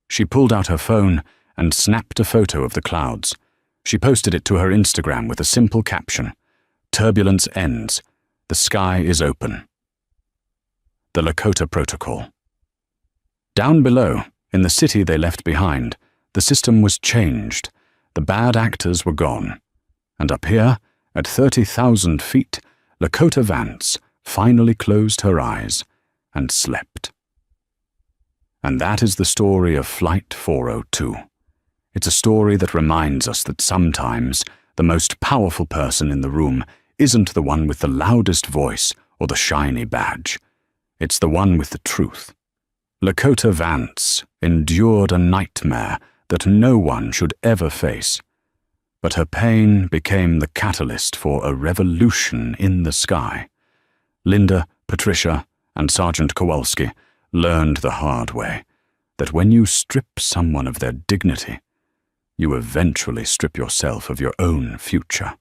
Speaker 2: She pulled out her phone and snapped a photo of the clouds. She posted it to her Instagram with a simple caption, "Turbulence ends. The sky is open." The Lakota Protocol. Down below, in the city they left behind, the system was changed. The bad actors were gone. And up here, at 30,000 feet, Lakota Vance finally closed her eyes and slept. And that is the story of Flight 402. It's a story that reminds us that sometimes the most powerful person in the room isn't the one with the loudest voice or the shiny badge. It's the one with the truth. Lakota Vance endured a nightmare that no one should ever face. But her pain became the catalyst for a revolution in the sky. Linda, Patricia, and Sergeant Kowalski learned the hard way that when you strip someone of their dignity, you eventually strip yourself of your own future.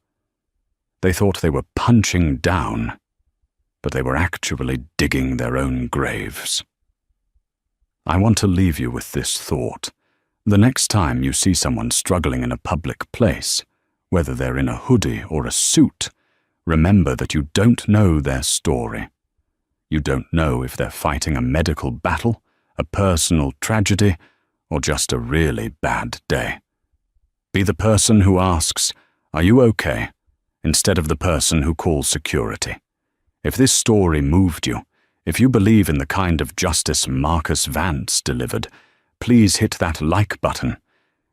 Speaker 2: They thought they were punching down, but they were actually digging their own graves. I want to leave you with this thought. The next time you see someone struggling in a public place, whether they're in a hoodie or a suit, remember that you don't know their story. You don't know if they're fighting a medical battle, a personal tragedy, or just a really bad day. Be the person who asks, "Are you okay?" instead of the person who calls security. If this story moved you, if you believe in the kind of justice Marcus Vance delivered, please hit that like button.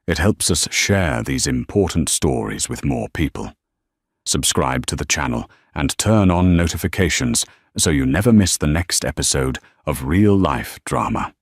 Speaker 2: It helps us share these important stories with more people. Subscribe to the channel and turn on notifications so you never miss the next episode of real-life drama.